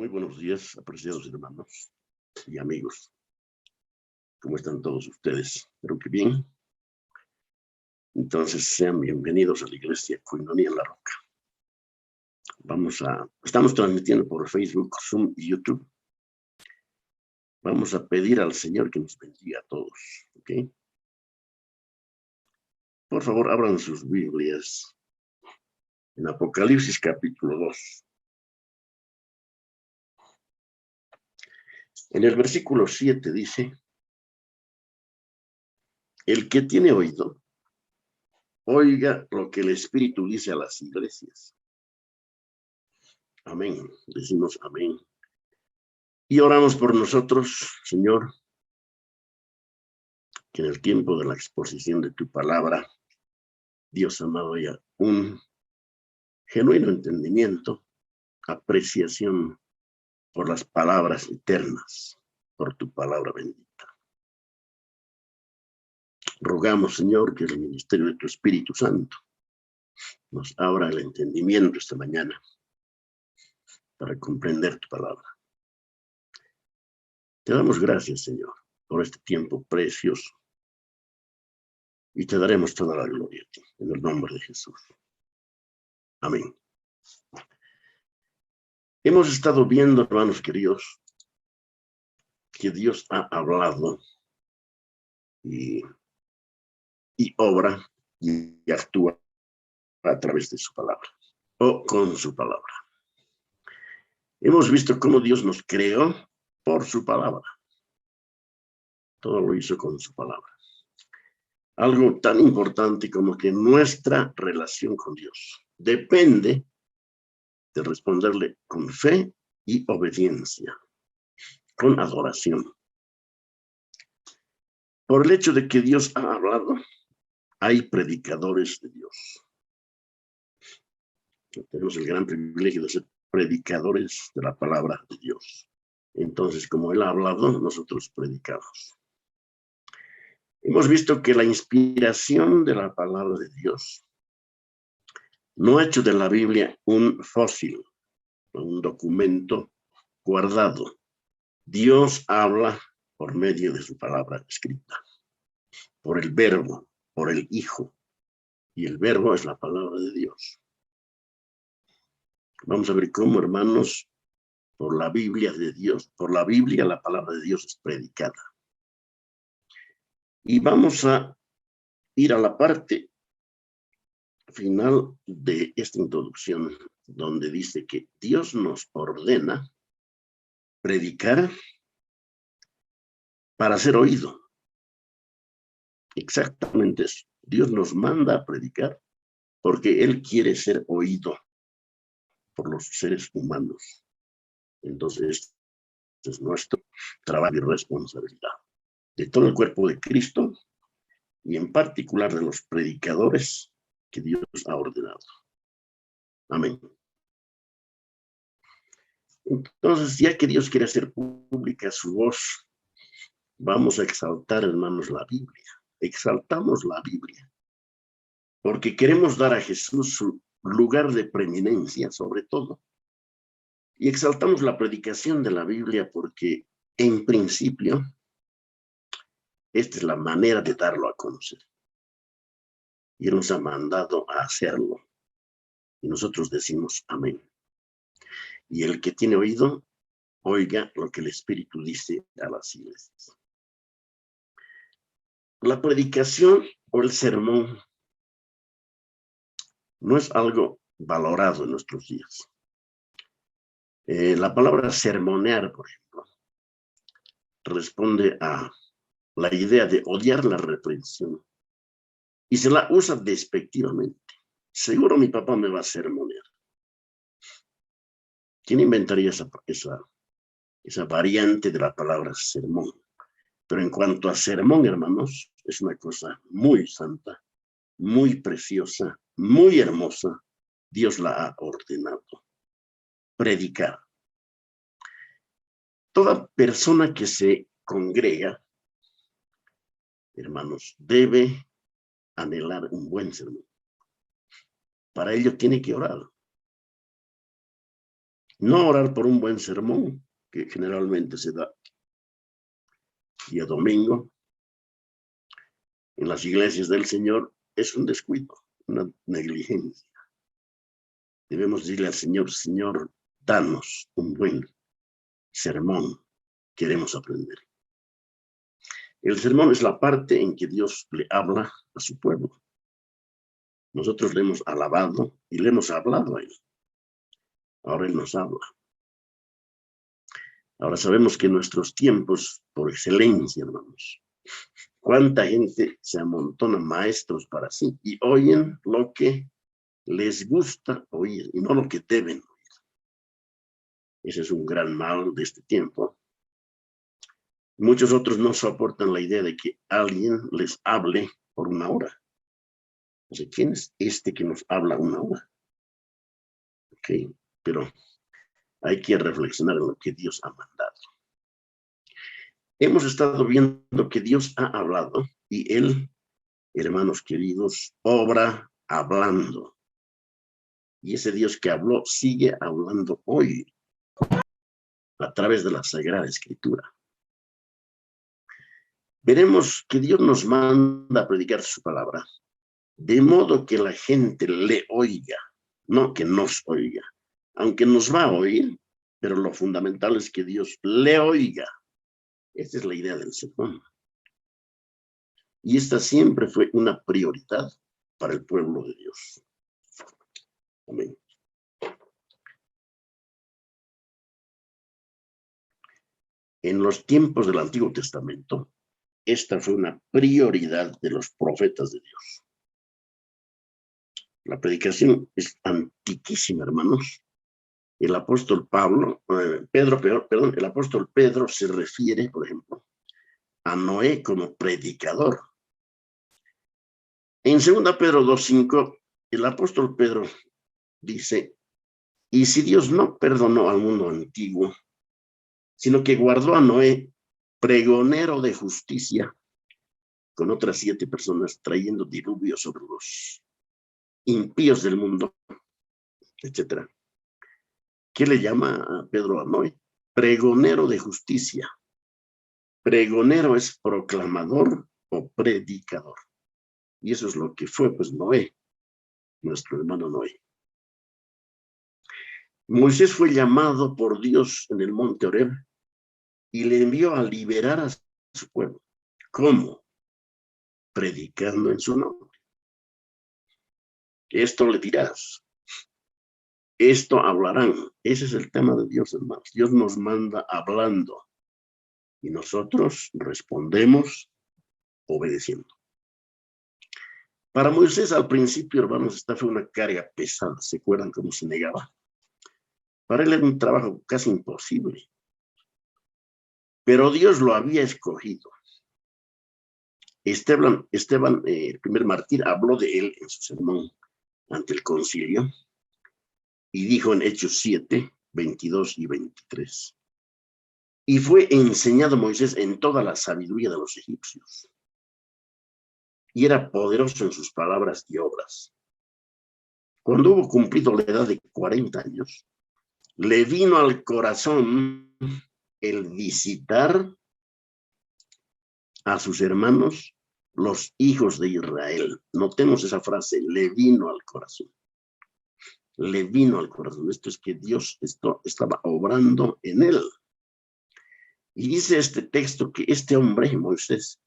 Muy buenos días, apreciados hermanos y amigos. ¿Cómo están todos ustedes? Espero que bien. Entonces, sean bienvenidos a la iglesia Koinonia en la Roca. Estamos transmitiendo por Facebook, Zoom y YouTube. Vamos a pedir al Señor que nos bendiga a todos, ¿ok? Por favor, abran sus Biblias en Apocalipsis capítulo 2. En el versículo 7 dice: el que tiene oído, oiga lo que el Espíritu dice a las iglesias. Amén. Decimos amén. Y oramos por nosotros, Señor, que en el tiempo de la exposición de tu palabra, Dios amado, haya un genuino entendimiento, apreciación por las palabras eternas, por tu palabra bendita. Rogamos, Señor, que el ministerio de tu Espíritu Santo nos abra el entendimiento esta mañana para comprender tu palabra. Te damos gracias, Señor, por este tiempo precioso y te daremos toda la gloria a ti, en el nombre de Jesús. Amén. Hemos estado viendo, hermanos queridos, que Dios ha hablado y obra y actúa a través de su palabra o con su palabra. Hemos visto cómo Dios nos creó por su palabra. Todo lo hizo con su palabra. Algo tan importante como que nuestra relación con Dios depende de responderle con fe y obediencia, con adoración. Por el hecho de que Dios ha hablado, hay predicadores de Dios. Tenemos el gran privilegio de ser predicadores de la palabra de Dios. Entonces, como Él ha hablado, nosotros predicamos. Hemos visto que la inspiración de la palabra de Dios no ha hecho de la Biblia un fósil, un documento guardado. Dios habla por medio de su palabra escrita, por el Verbo, por el Hijo, y el Verbo es la palabra de Dios. Vamos a ver cómo, hermanos, por la Biblia de Dios, por la Biblia la palabra de Dios es predicada. Y vamos a ir a la parte final de esta introducción, donde dice que Dios nos ordena predicar para ser oído. Exactamente eso. Dios nos manda a predicar porque Él quiere ser oído por los seres humanos. Entonces, es nuestro trabajo y responsabilidad de todo el cuerpo de Cristo y en particular de los predicadores que Dios ha ordenado. Amén. Entonces, ya que Dios quiere hacer pública su voz, vamos a exaltar, hermanos, la Biblia. Exaltamos la Biblia, porque queremos dar a Jesús su lugar de preeminencia, sobre todo. Y exaltamos la predicación de la Biblia porque, en principio, esta es la manera de darlo a conocer. Y Él nos ha mandado a hacerlo. Y nosotros decimos amén. Y el que tiene oído, oiga lo que el Espíritu dice a las iglesias. La predicación o el sermón no es algo valorado en nuestros días. La palabra sermonear, por ejemplo, responde a la idea de odiar la reprensión y se la usa despectivamente. Seguro mi papá me va a sermonear. ¿Quién inventaría esa variante de la palabra sermón? Pero en cuanto a sermón, hermanos, es una cosa muy santa, muy preciosa, muy hermosa. Dios la ha ordenado. Predicar. Toda persona que se congrega, hermanos, debe anhelar un buen sermón. Para ello tiene que orar. No orar por un buen sermón, que generalmente se da día domingo en las iglesias del Señor, es un descuido, una negligencia. Debemos decirle al Señor, Señor, danos un buen sermón, queremos aprender. El sermón es la parte en que Dios le habla a su pueblo. Nosotros le hemos alabado y le hemos hablado a Él. Ahora Él nos habla. Ahora sabemos que nuestros tiempos, por excelencia, hermanos, cuánta gente se amontona maestros para sí y oyen lo que les gusta oír y no lo que deben oír. Ese es un gran mal de este tiempo. Muchos otros no soportan la idea de que alguien les hable por una hora. O sea, ¿quién es este que nos habla una hora? Ok, pero hay que reflexionar en lo que Dios ha mandado. Hemos estado viendo que Dios ha hablado y Él, hermanos queridos, obra hablando. Y ese Dios que habló sigue hablando hoy a través de la Sagrada Escritura. Veremos que Dios nos manda a predicar su palabra, de modo que la gente le oiga, no que nos oiga, aunque nos va a oír, pero lo fundamental es que Dios le oiga. Esta es la idea del sermón. Y esta siempre fue una prioridad para el pueblo de Dios. Amén. En los tiempos del Antiguo Testamento, esta fue una prioridad de los profetas de Dios. La predicación es antiquísima, hermanos. El apóstol el apóstol Pedro se refiere, por ejemplo, a Noé como predicador. En 2 Pedro 2:5, el apóstol Pedro dice, y si Dios no perdonó al mundo antiguo, sino que guardó a Noé, pregonero de justicia, con otras 7 personas, trayendo diluvio sobre los impíos del mundo, etcétera. ¿Qué le llama a Pedro a Noé? Pregonero de justicia. Pregonero es proclamador o predicador. Y eso es lo que fue, pues, Noé, nuestro hermano Noé. Moisés fue llamado por Dios en el monte Horeb y le envió a liberar a su pueblo. ¿Cómo? Predicando en su nombre. Esto le dirás. Esto hablarán. Ese es el tema de Dios, hermanos. Dios nos manda hablando y nosotros respondemos obedeciendo. Para Moisés al principio, hermanos, esta fue una carga pesada. ¿Se acuerdan cómo se negaba? Para él era un trabajo casi imposible. Pero Dios lo había escogido. Esteban, el primer mártir, habló de él en su sermón ante el concilio y dijo en Hechos 7, 22 y 23. Y fue enseñado Moisés en toda la sabiduría de los egipcios. Y era poderoso en sus palabras y obras. Cuando hubo cumplido la edad de 40 años, le vino al corazón el visitar a sus hermanos, los hijos de Israel. Notemos esa frase, le vino al corazón. Le vino al corazón. Esto es que Dios estaba obrando en él. Y dice este texto que este hombre, Moisés,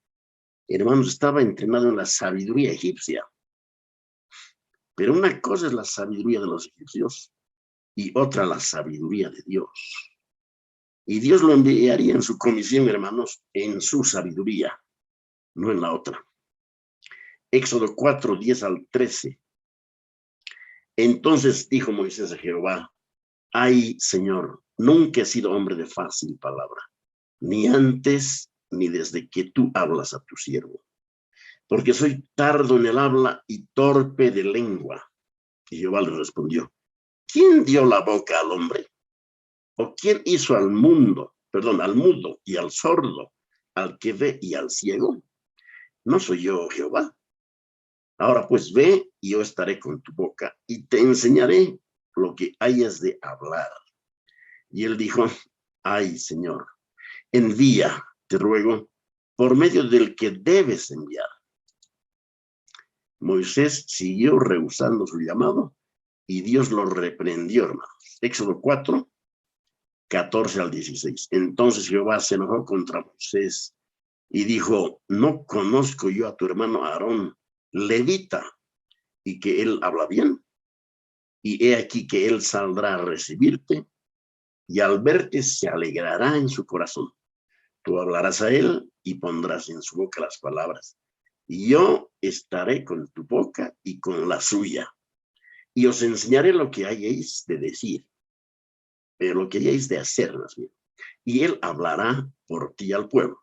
hermanos, estaba entrenado en la sabiduría egipcia. Pero una cosa es la sabiduría de los egipcios y otra la sabiduría de Dios. Y Dios lo enviaría en su comisión, hermanos, en su sabiduría, no en la otra. Éxodo 4, 10 al 13. Entonces dijo Moisés a Jehová, ay, Señor, nunca he sido hombre de fácil palabra, ni antes ni desde que tú hablas a tu siervo, porque soy tardo en el habla y torpe de lengua. Y Jehová le respondió, ¿quién dio la boca al hombre? ¿O quién hizo al mudo y al sordo, al que ve y al ciego? ¿No soy yo, Jehová? Ahora pues ve y yo estaré con tu boca y te enseñaré lo que hayas de hablar. Y él dijo, ay, Señor, envía, te ruego, por medio del que debes enviar. Moisés siguió rehusando su llamado y Dios lo reprendió, hermanos. Éxodo 4, 14 al 16. Entonces Jehová se enojó contra Moisés y dijo, ¿no conozco yo a tu hermano Aarón, levita, y que él habla bien? Y he aquí que él saldrá a recibirte y al verte se alegrará en su corazón. Tú hablarás a él y pondrás en su boca las palabras. Y yo estaré con tu boca y con la suya. Y os enseñaré lo que hayáis de decir, lo que hayáis de hacer más bien. Y él hablará por ti al pueblo.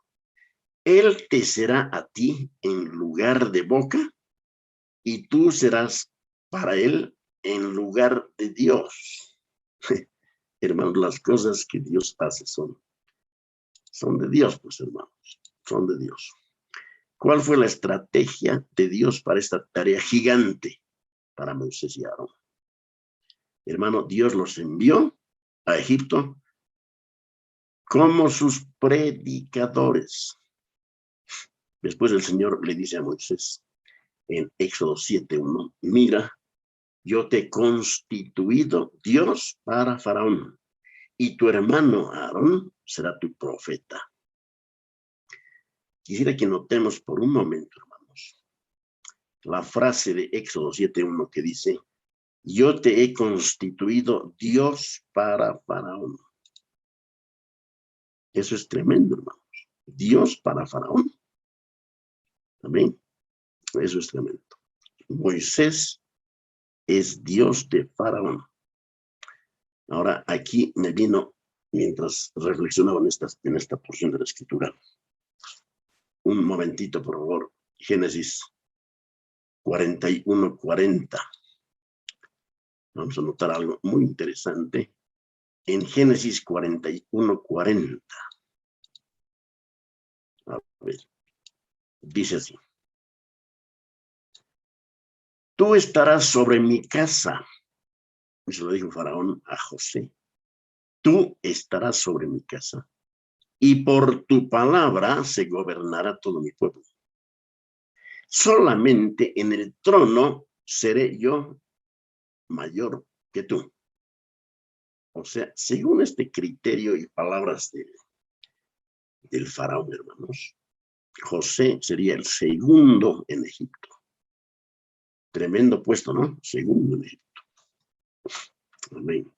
Él te será a ti en lugar de boca y tú serás para él en lugar de Dios. Hermanos, las cosas que Dios hace son de Dios, pues hermanos, son de Dios. ¿Cuál fue la estrategia de Dios para esta tarea gigante para Moisés y Aarón? Hermano, Dios los envió a Egipto como sus predicadores. Después el Señor le dice a Moisés en Éxodo 7:1, mira, yo te he constituido Dios para Faraón y tu hermano Aarón será tu profeta. Quisiera que notemos por un momento, hermanos, la frase de Éxodo 7:1 que dice, yo te he constituido Dios para Faraón. Eso es tremendo, hermanos. Dios para Faraón. Amén. Eso es tremendo. Moisés es Dios de Faraón. Ahora, aquí me vino, mientras reflexionaba en esta porción de la Escritura, un momentito, por favor. Génesis 41:40. Vamos a notar algo muy interesante. En Génesis 41:40. A ver, dice así. Tú estarás sobre mi casa. Eso lo dijo Faraón a José. Tú estarás sobre mi casa. Y por tu palabra se gobernará todo mi pueblo. Solamente en el trono seré yo mayor que tú. O sea, según este criterio y palabras del faraón, hermanos, José sería el segundo en Egipto. Tremendo puesto, ¿no? Segundo en Egipto. Amén.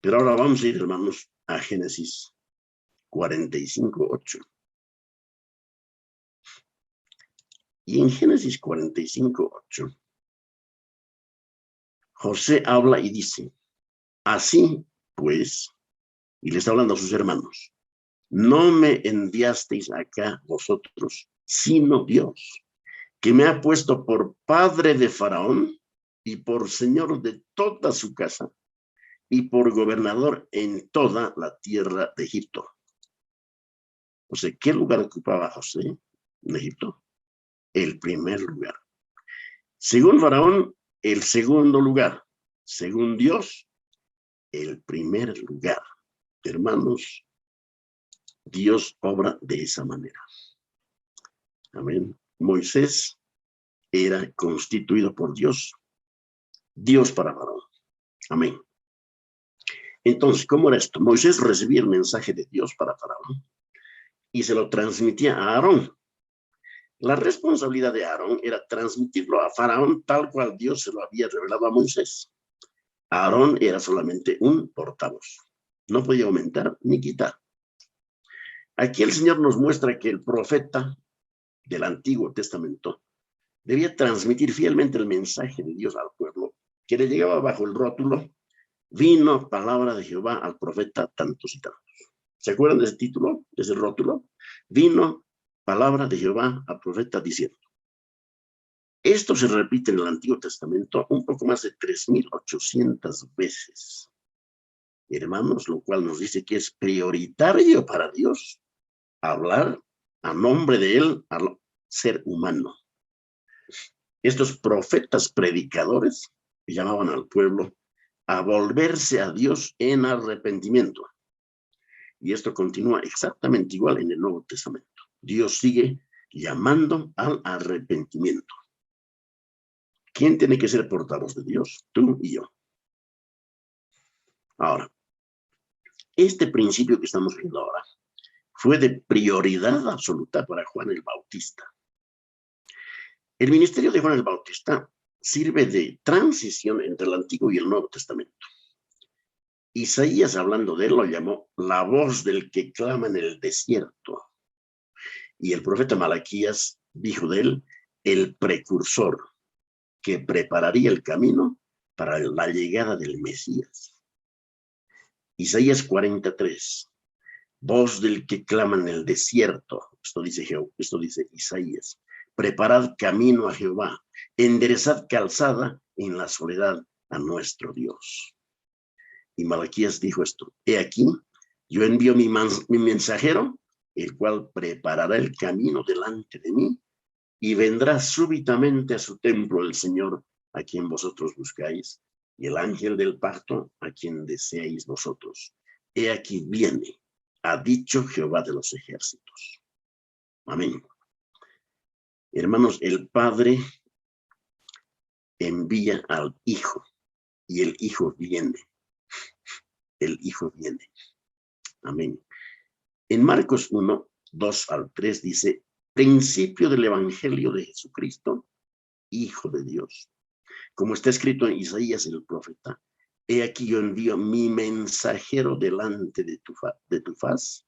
Pero ahora vamos a ir, hermanos, a Génesis 45:8. Y en Génesis 45:8, José habla y dice, así pues, y le está hablando a sus hermanos, no me enviasteis acá vosotros, sino Dios, que me ha puesto por padre de Faraón y por señor de toda su casa y por gobernador en toda la tierra de Egipto. O sea, ¿qué lugar ocupaba José en Egipto? El primer lugar. Según Faraón, el segundo lugar. Según Dios, el primer lugar. Hermanos, Dios obra de esa manera. Amén. Moisés era constituido por Dios, Dios para Faraón. Amén. Entonces, ¿cómo era esto? Moisés recibía el mensaje de Dios para Faraón y se lo transmitía a Aarón. La responsabilidad de Aarón era transmitirlo a Faraón tal cual Dios se lo había revelado a Moisés. Aarón era solamente un portavoz. No podía aumentar ni quitar. Aquí el Señor nos muestra que el profeta del Antiguo Testamento debía transmitir fielmente el mensaje de Dios al pueblo, que le llegaba bajo el rótulo, vino palabra de Jehová al profeta tantos y tantos. ¿Se acuerdan de ese título, de ese rótulo? Vino palabra de Jehová al profeta diciendo. Esto se repite en el Antiguo Testamento un poco más de 3,800 veces. Hermanos, lo cual nos dice que es prioritario para Dios hablar a nombre de Él al ser humano. Estos profetas predicadores llamaban al pueblo a volverse a Dios en arrepentimiento. Y esto continúa exactamente igual en el Nuevo Testamento. Dios sigue llamando al arrepentimiento. ¿Quién tiene que ser portavoz de Dios? Tú y yo. Ahora, este principio que estamos viendo ahora fue de prioridad absoluta para Juan el Bautista. El ministerio de Juan el Bautista sirve de transición entre el Antiguo y el Nuevo Testamento. Isaías, hablando de él, lo llamó la voz del que clama en el desierto. Y el profeta Malaquías dijo de él, el precursor, que prepararía el camino para la llegada del Mesías. Isaías 43, voz del que clama en el desierto. Esto dice Isaías. Preparad camino a Jehová, enderezad calzada en la soledad a nuestro Dios. Y Malaquías dijo esto, he aquí, yo envío mi mensajero, el cual preparará el camino delante de mí, y vendrá súbitamente a su templo el Señor, a quien vosotros buscáis, y el ángel del pacto, a quien deseáis vosotros. He aquí viene, ha dicho Jehová de los ejércitos. Amén. Hermanos, el Padre envía al Hijo, y el Hijo viene. El Hijo viene. Amén. En Marcos 1, 2 al 3 dice, principio del Evangelio de Jesucristo, Hijo de Dios. Como está escrito en Isaías el profeta, he aquí yo envío mi mensajero delante de tu faz,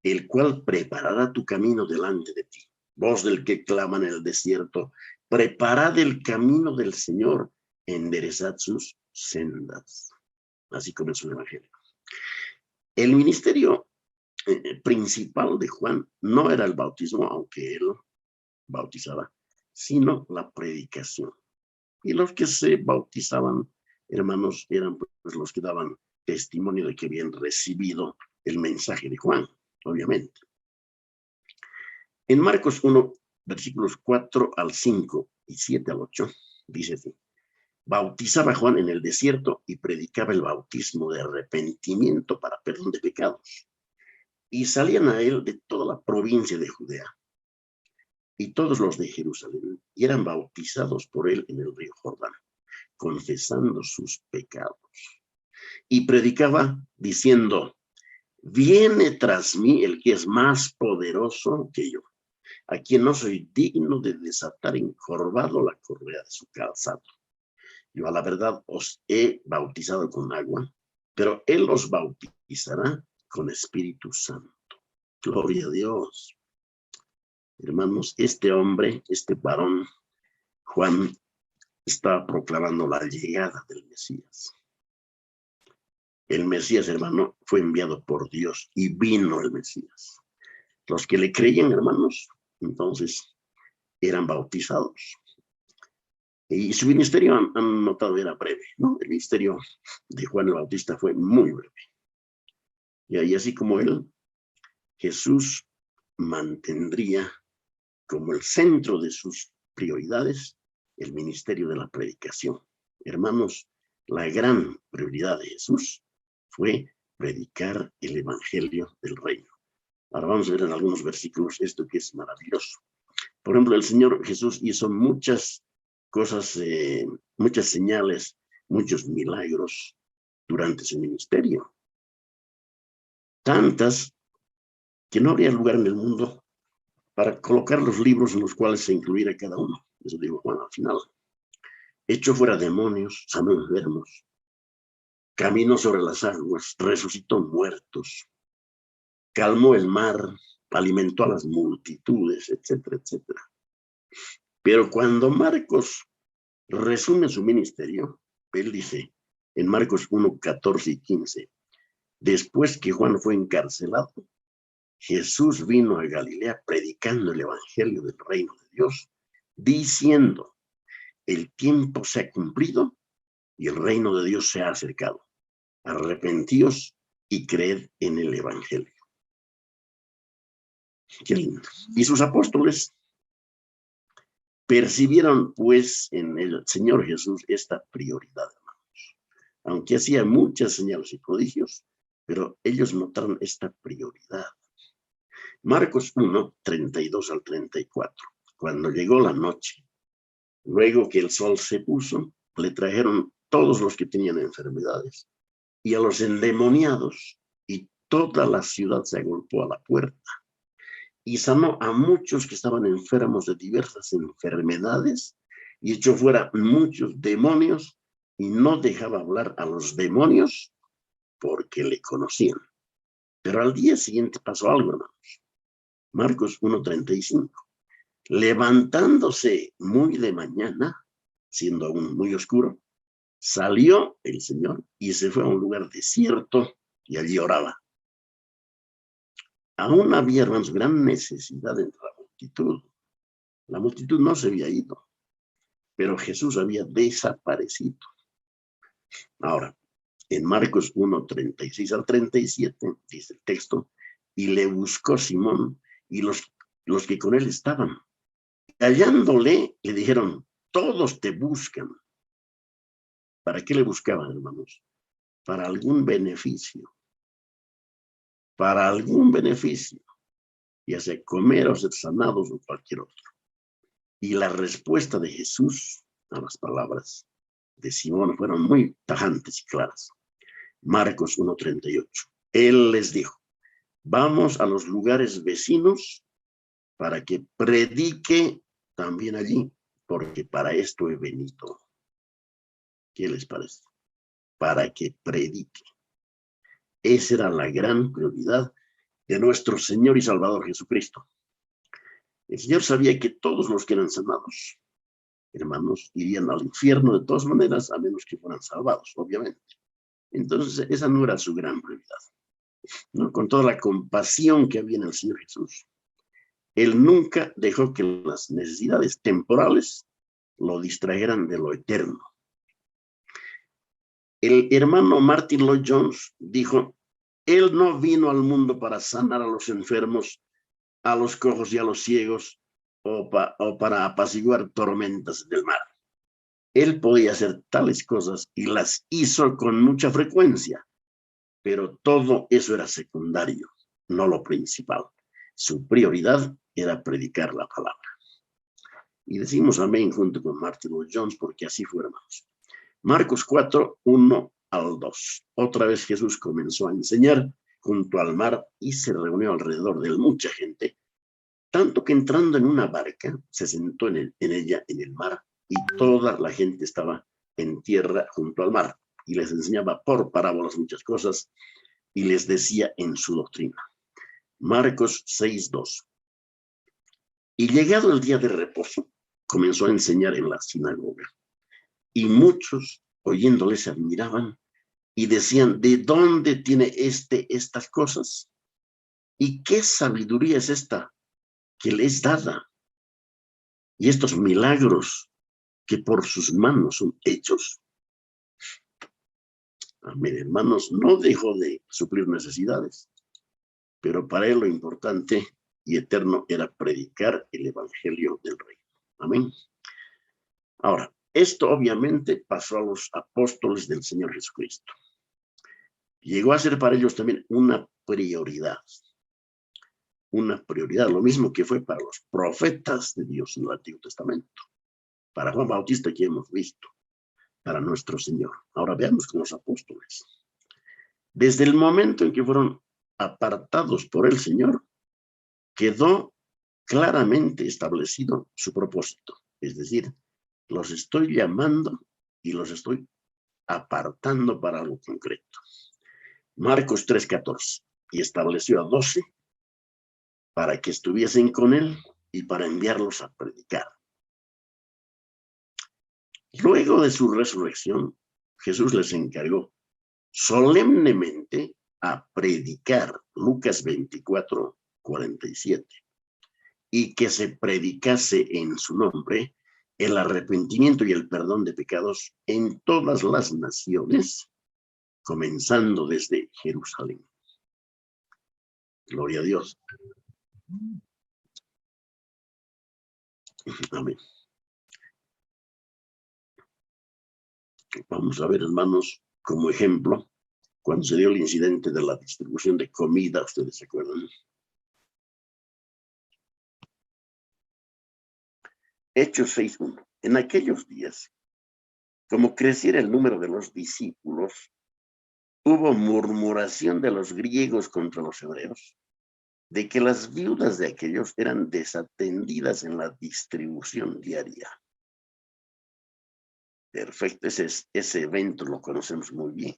el cual preparará tu camino delante de ti. Voz del que clama en el desierto, preparad el camino del Señor, enderezad sus sendas. Así comenzó el Evangelio. El ministerio principal de Juan no era el bautismo, aunque él bautizaba, sino la predicación. Y los que se bautizaban, hermanos, eran pues los que daban testimonio de que habían recibido el mensaje de Juan, obviamente. En Marcos 1, versículos 4 al 5 y 7 al 8, dice así, bautizaba Juan en el desierto y predicaba el bautismo de arrepentimiento para perdón de pecados. Y salían a él de toda la provincia de Judea y todos los de Jerusalén, y eran bautizados por él en el río Jordán, confesando sus pecados. Y predicaba diciendo, viene tras mí el que es más poderoso que yo, a quien no soy digno de desatar encorvado la correa de su calzado. Yo a la verdad os he bautizado con agua, pero él os bautizará con Espíritu Santo. Gloria a Dios. Hermanos, este hombre, este varón, Juan, estaba proclamando la llegada del Mesías. El Mesías, hermano, fue enviado por Dios y vino el Mesías. Los que le creían, hermanos, entonces eran bautizados. Y su ministerio, han notado, era breve, ¿no? El ministerio de Juan el Bautista fue muy breve. Y ahí, así como él, Jesús mantendría como el centro de sus prioridades el ministerio de la predicación. Hermanos, la gran prioridad de Jesús fue predicar el evangelio del reino. Ahora vamos a ver en algunos versículos esto que es maravilloso. Por ejemplo, el Señor Jesús hizo muchas cosas, muchas señales, muchos milagros durante su ministerio. Tantas que no habría lugar en el mundo para colocar los libros en los cuales se incluyera cada uno. Eso dijo Juan al final. Echó fuera demonios, sanó enfermos, caminó sobre las aguas, resucitó muertos, calmó el mar, alimentó a las multitudes, etcétera, etcétera. Pero cuando Marcos resume su ministerio, él dice en Marcos 1, 14 y 15, después que Juan fue encarcelado, Jesús vino a Galilea predicando el evangelio del reino de Dios, diciendo, el tiempo se ha cumplido y el reino de Dios se ha acercado. Arrepentíos y creed en el evangelio. Qué lindo. Y sus apóstoles percibieron pues en el Señor Jesús esta prioridad, hermanos. aunque hacía muchas señales y prodigios, pero ellos notaron esta prioridad. Marcos 1, 32 al 34. Cuando llegó la noche, luego que el sol se puso, le trajeron todos los que tenían enfermedades y a los endemoniados, y toda la ciudad se agolpó a la puerta. Y sanó a muchos que estaban enfermos de diversas enfermedades y echó fuera muchos demonios y no dejaba hablar a los demonios porque le conocían. Pero al día siguiente pasó algo, hermanos. Marcos 1:35. Levantándose muy de mañana, siendo aún muy oscuro, salió el Señor y se fue a un lugar desierto y allí oraba. Aún había, hermanos, gran necesidad entre la multitud. La multitud no se había ido, pero Jesús había desaparecido. Ahora, en Marcos 1:36 al 37, dice el texto, y le buscó Simón y los que con él estaban. Hallándole, le dijeron, todos te buscan. ¿Para qué le buscaban, hermanos? Para algún beneficio. Para algún beneficio. Ya sea comer o ser sanados o cualquier otro. Y la respuesta de Jesús a las palabras de Simón fueron muy tajantes y claras. Marcos 1:38. Él les dijo, vamos a los lugares vecinos para que predique también allí, porque para esto he venido. ¿Qué les parece? Para que predique. Esa era la gran prioridad de nuestro Señor y Salvador Jesucristo. El Señor sabía que todos los que eran sanados, hermanos, irían al infierno de todas maneras, a menos que fueran salvados, obviamente. Entonces, esa no era su gran prioridad, ¿no? Con toda la compasión que había en el Señor Jesús, Él nunca dejó que las necesidades temporales lo distrajeran de lo eterno. El hermano Martin Lloyd Jones dijo, Él no vino al mundo para sanar a los enfermos, a los cojos y a los ciegos, o para apaciguar tormentas del mar. Él podía hacer tales cosas y las hizo con mucha frecuencia, pero todo eso era secundario, no lo principal. Su prioridad era predicar la palabra. Y decimos amén junto con Martin Lloyd Jones, porque así fue, hermanos. Marcos 4, 1 al 2. Otra vez Jesús comenzó a enseñar junto al mar y se reunió alrededor de él mucha gente, tanto que entrando en una barca se sentó en ella en el mar y toda la gente estaba en tierra junto al mar y les enseñaba por parábolas muchas cosas y les decía en su doctrina. Marcos 6:2. Y llegado el día de reposo, comenzó a enseñar en la sinagoga. Y muchos, oyéndole, se admiraban y decían, ¿de dónde tiene estas cosas? ¿Y qué sabiduría es esta que le es dada? Y estos milagros que por sus manos son hechos. Amén, hermanos, no dejó de suplir necesidades, pero para él lo importante y eterno era predicar el evangelio del reino. Amén. Ahora, esto obviamente pasó a los apóstoles del Señor Jesucristo. Llegó a ser para ellos también una prioridad. Una prioridad, lo mismo que fue para los profetas de Dios en el Antiguo Testamento. Para Juan Bautista, que hemos visto, para nuestro Señor. Ahora veamos con los apóstoles. Desde el momento en que fueron apartados por el Señor, quedó claramente establecido su propósito. Es decir, los estoy llamando y los estoy apartando para algo concreto. Marcos 3:14. Y estableció a 12 para que estuviesen con él y para enviarlos a predicar. Luego de su resurrección, Jesús les encargó solemnemente a predicar, Lucas 24:47, y que se predicase en su nombre el arrepentimiento y el perdón de pecados en todas las naciones, comenzando desde Jerusalén. Gloria a Dios. Amén. Vamos a ver, hermanos, como ejemplo cuando se dio el incidente de la distribución de comida, ustedes se acuerdan. Hechos 6:1. En aquellos días, como creciera el número de los discípulos, hubo murmuración de los griegos contra los hebreos, de que las viudas de aquellos eran desatendidas en la distribución diaria. Perfecto, ese evento lo conocemos muy bien.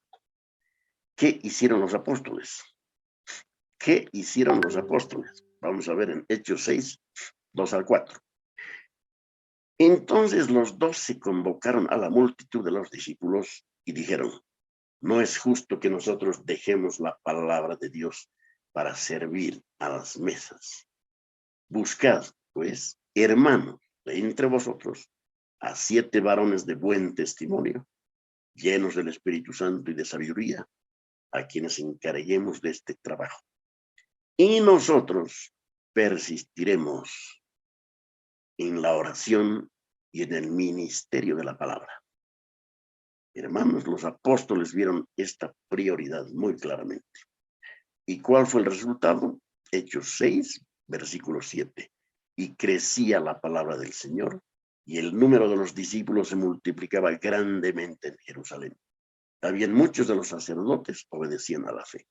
¿Qué hicieron los apóstoles? ¿Qué hicieron los apóstoles? Vamos a ver en Hechos 6, 2 al 4. Entonces los 12 convocaron a la multitud de los discípulos y dijeron: no es justo que nosotros dejemos la palabra de Dios para servir a las mesas. Buscad, pues, hermanos, de entre vosotros, a 7 varones de buen testimonio, llenos del Espíritu Santo y de sabiduría, a quienes encarguemos de este trabajo. Y nosotros persistiremos en la oración y en el ministerio de la palabra. Hermanos, los apóstoles vieron esta prioridad muy claramente. ¿Y cuál fue el resultado? Hechos 6, versículo 7. Y crecía la palabra del Señor, y el número de los discípulos se multiplicaba grandemente en Jerusalén. También muchos de los sacerdotes obedecían a la fe.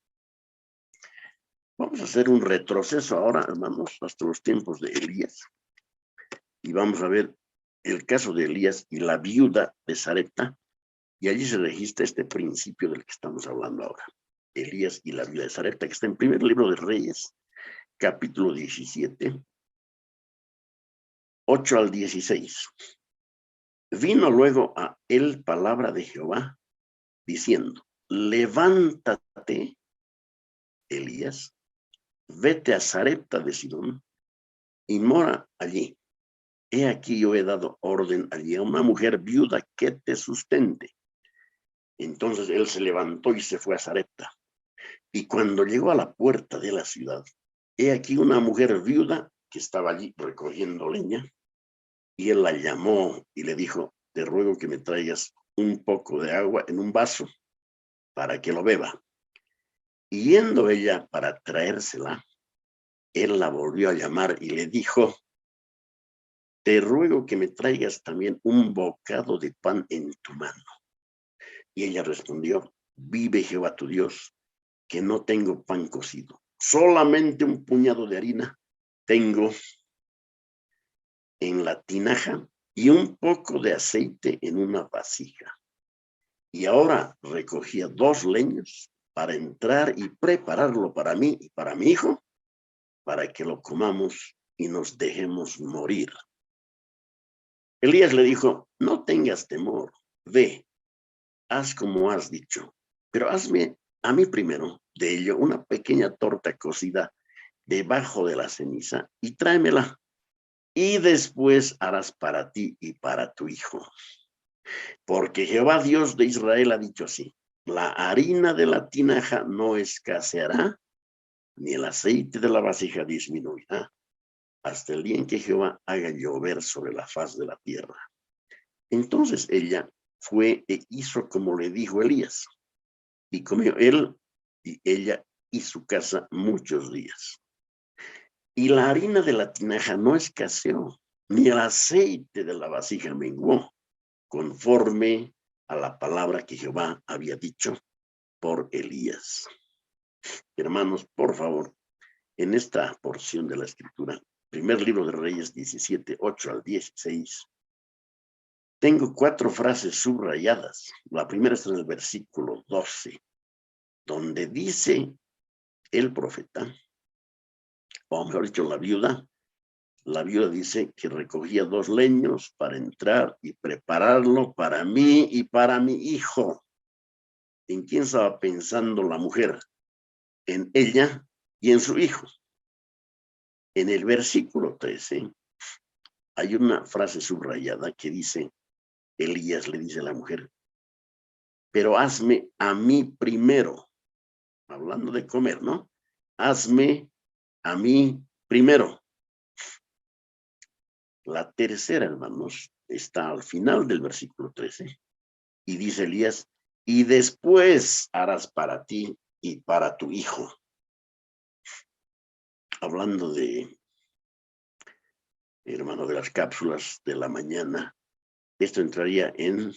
Vamos a hacer un retroceso ahora, hermanos, hasta los tiempos de Elías. Y vamos a ver el caso de Elías y la viuda de Sarepta. Y allí se registra este principio del que estamos hablando ahora. Elías y la viuda de Sarepta, que está en primer libro de Reyes, capítulo 17, 8 al 16. Vino luego a él palabra de Jehová, diciendo: levántate, Elías, vete a Sarepta de Sidón y mora allí. He aquí yo he dado orden allí a una mujer viuda que te sustente. Entonces él se levantó y se fue a Sarepta. Y cuando llegó a la puerta de la ciudad, he aquí una mujer viuda que estaba allí recogiendo leña. Y él la llamó y le dijo: te ruego que me traigas un poco de agua en un vaso para que lo beba. Y yendo ella para traérsela, él la volvió a llamar y le dijo: te ruego que me traigas también un bocado de pan en tu mano. Y ella respondió: vive Jehová tu Dios, que no tengo pan cocido, solamente un puñado de harina tengo en la tinaja y un poco de aceite en una vasija. Y ahora recogía 2 leños para entrar y prepararlo para mí y para mi hijo, para que lo comamos y nos dejemos morir. Elías le dijo: no tengas temor, ve, haz como has dicho, pero hazme a mí primero de ello una pequeña torta cocida debajo de la ceniza y tráemela, y después harás para ti y para tu hijo. Porque Jehová Dios de Israel ha dicho así: la harina de la tinaja no escaseará, ni el aceite de la vasija disminuirá, hasta el día en que Jehová haga llover sobre la faz de la tierra. Entonces ella fue e hizo como le dijo Elías, y comió él y ella y su casa muchos días. Y la harina de la tinaja no escaseó, ni el aceite de la vasija menguó, conforme a la palabra que Jehová había dicho por Elías. Hermanos, por favor, en esta porción de la escritura, primer libro de Reyes 17, 8 al 16, tengo 4 frases subrayadas. La primera está en el versículo 12, donde dice el profeta, o mejor dicho, la viuda dice que recogía 2 leños para entrar y prepararlo para mí y para mi hijo. ¿En quién estaba pensando la mujer? En ella y en su hijo. En el versículo 13 hay una frase subrayada que dice: Elías le dice a la mujer: pero hazme a mí primero, hablando de comer, ¿no? Hazme a mí primero. La tercera, hermanos, está al final del versículo 13 y dice Elías: y después harás para ti y para tu hijo. Hablando de, hermano, de las cápsulas de la mañana, esto entraría en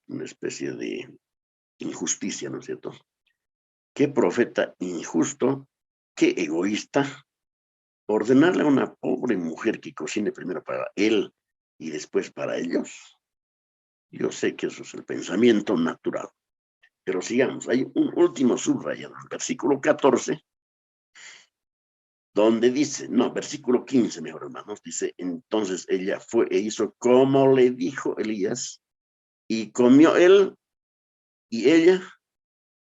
una especie de injusticia, ¿no es cierto? Qué profeta injusto, qué egoísta, ordenarle a una pobre mujer que cocine primero para él y después para ellos. Yo sé que eso es el pensamiento natural, pero sigamos. Hay un último subrayado, versículo 14, donde dice, no, versículo 15, mejor hermanos, dice, entonces ella fue e hizo como le dijo Elías, y comió él y ella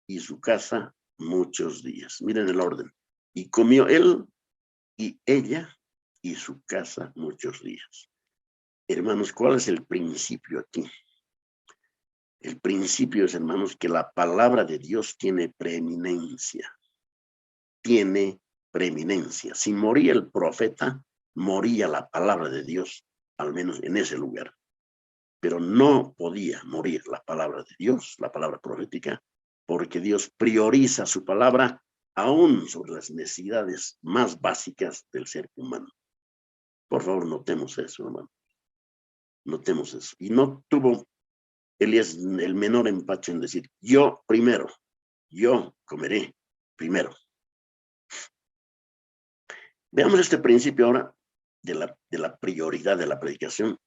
y su casa muchos días. Miren el orden. Y comió él y ella y su casa muchos días. Hermanos, ¿cuál es el principio aquí? El principio es, hermanos, que la palabra de Dios tiene preeminencia. Tiene preeminencia. Si moría el profeta, moría la palabra de Dios, al menos en ese lugar. Pero no podía morir la palabra de Dios, la palabra profética, porque Dios prioriza su palabra aún sobre las necesidades más básicas del ser humano. Por favor, notemos eso, hermano. Notemos eso. Y no tuvo Elías el menor empacho en decir, yo primero, yo comeré primero. Veamos este principio ahora de la prioridad de la predicación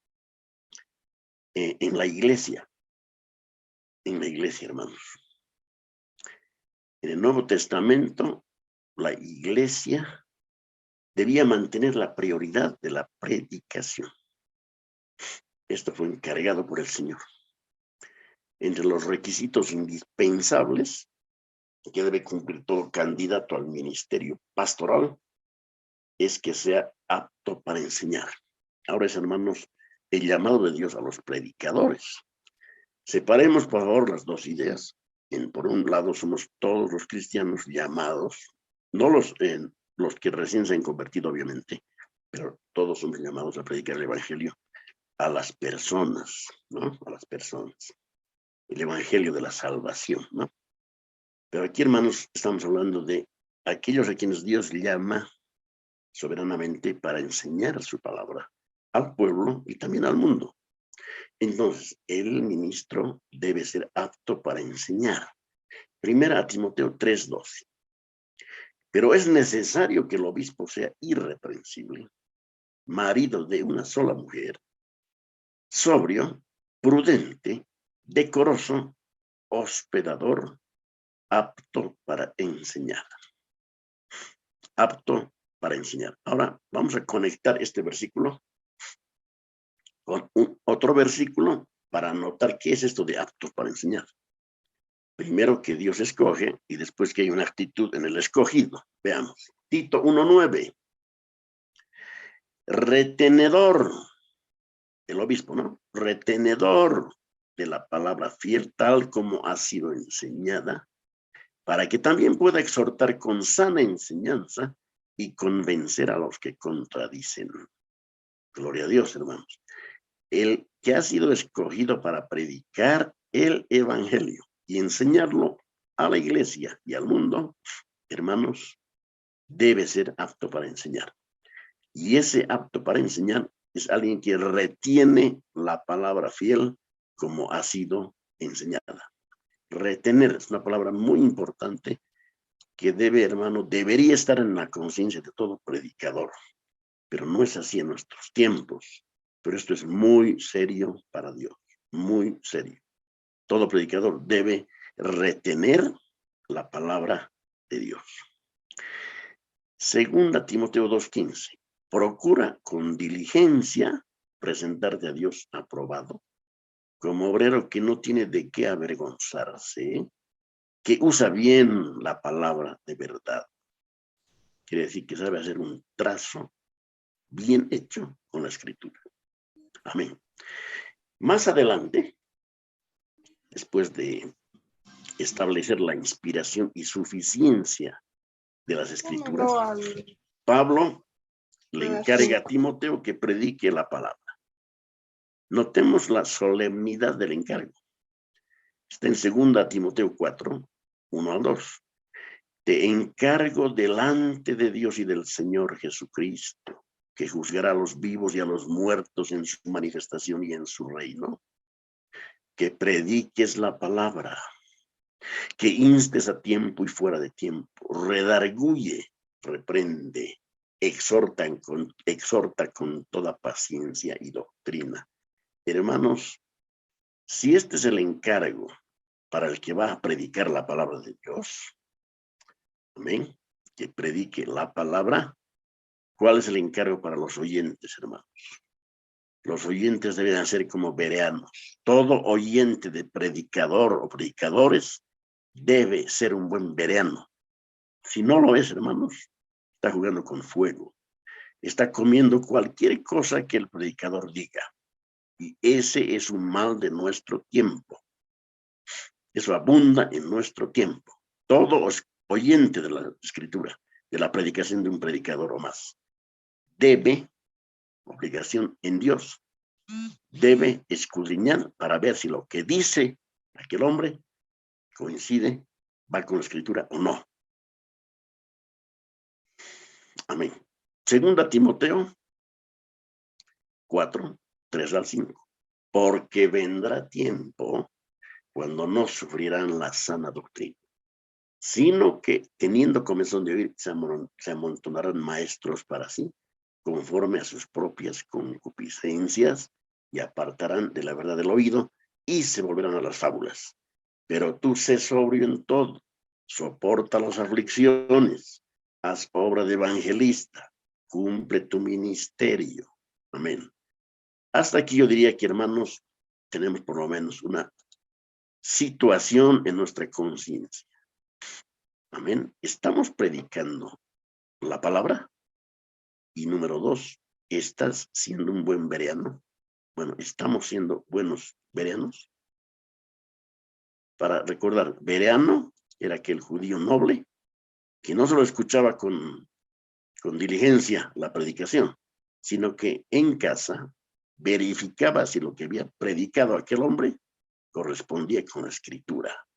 en la iglesia. En la iglesia, hermanos. En el Nuevo Testamento, la iglesia debía mantener la prioridad de la predicación. Esto fue encargado por el Señor. Entre los requisitos indispensables que debe cumplir todo candidato al ministerio pastoral es que sea apto para enseñar. Ahora es, hermanos, el llamado de Dios a los predicadores. Separemos, por favor, las dos ideas. Por un lado, somos todos los cristianos llamados, no los que recién se han convertido, obviamente, pero todos somos llamados a predicar el evangelio a las personas, ¿no? A las personas. El evangelio de la salvación, ¿no? Pero aquí, hermanos, estamos hablando de aquellos a quienes Dios llama soberanamente para enseñar su palabra al pueblo y también al mundo. Entonces, el ministro debe ser apto para enseñar. Primera a Timoteo 3:12. Pero es necesario que el obispo sea irreprensible, marido de una sola mujer, sobrio, prudente, decoroso, hospedador, apto para enseñar. Apto para enseñar. Ahora vamos a conectar este versículo con otro versículo para notar qué es esto de apto para enseñar. Primero que Dios escoge y después que hay una actitud en el escogido. Veamos. Tito 1:9. Retenedor, el obispo, ¿no? Retenedor de la palabra fiel tal como ha sido enseñada, para que también pueda exhortar con sana enseñanza y convencer a los que contradicen. Gloria a Dios, hermanos. El que ha sido escogido para predicar el evangelio y enseñarlo a la iglesia y al mundo, hermanos, debe ser apto para enseñar. Y ese apto para enseñar es alguien que retiene la palabra fiel como ha sido enseñada. Retener es una palabra muy importante que debe, hermano, debería estar en la conciencia de todo predicador, pero no es así en nuestros tiempos. Pero esto es muy serio para Dios, muy serio. Todo predicador debe retener la palabra de Dios. Segunda Timoteo 2:15. Procura con diligencia presentarte a Dios aprobado, como obrero que no tiene de qué avergonzarse, que usa bien la palabra de verdad. Quiere decir que sabe hacer un trazo bien hecho con la escritura. Amén. Más adelante, después de establecer la inspiración y suficiencia de las escrituras, Pablo le encarga a Timoteo que predique la palabra. Notemos la solemnidad del encargo. Está en 2 Timoteo 4, 1 al 2. Te encargo delante de Dios y del Señor Jesucristo, que juzgará a los vivos y a los muertos en su manifestación y en su reino, que prediques la palabra, que instes a tiempo y fuera de tiempo, redarguye, reprende, exhorta con toda paciencia y doctrina. Hermanos, si este es el encargo para el que va a predicar la palabra de Dios, amén, que predique la palabra, ¿cuál es el encargo para los oyentes, hermanos? Los oyentes deben ser como bereanos. Todo oyente de predicador o predicadores debe ser un buen bereano. Si no lo es, hermanos, está jugando con fuego. Está comiendo cualquier cosa que el predicador diga. Y ese es un mal de nuestro tiempo. Eso abunda en nuestro tiempo. Todo oyente de la escritura, de la predicación de un predicador o más, debe, obligación en Dios, debe escudriñar para ver si lo que dice aquel hombre coincide, va con la escritura o no. Amén. 2 Timoteo 4, 3 al 5. Porque vendrá tiempo cuando no sufrirán la sana doctrina, sino que teniendo comezón de oír, se amontonarán maestros para sí, conforme a sus propias concupiscencias, y apartarán de la verdad del oído, y se volverán a las fábulas. Pero tú sé sobrio en todo, soporta las aflicciones, haz obra de evangelista, cumple tu ministerio. Amén. Hasta aquí yo diría que, hermanos, tenemos por lo menos una situación en nuestra conciencia. Amén. Estamos predicando la palabra. Y número 2, ¿estás siendo un buen bereano? Bueno, ¿estamos siendo buenos bereanos? Para recordar, bereano era aquel judío noble que no solo escuchaba con diligencia la predicación, sino que en casa verificaba si lo que había predicado aquel hombre correspondía con la escritura.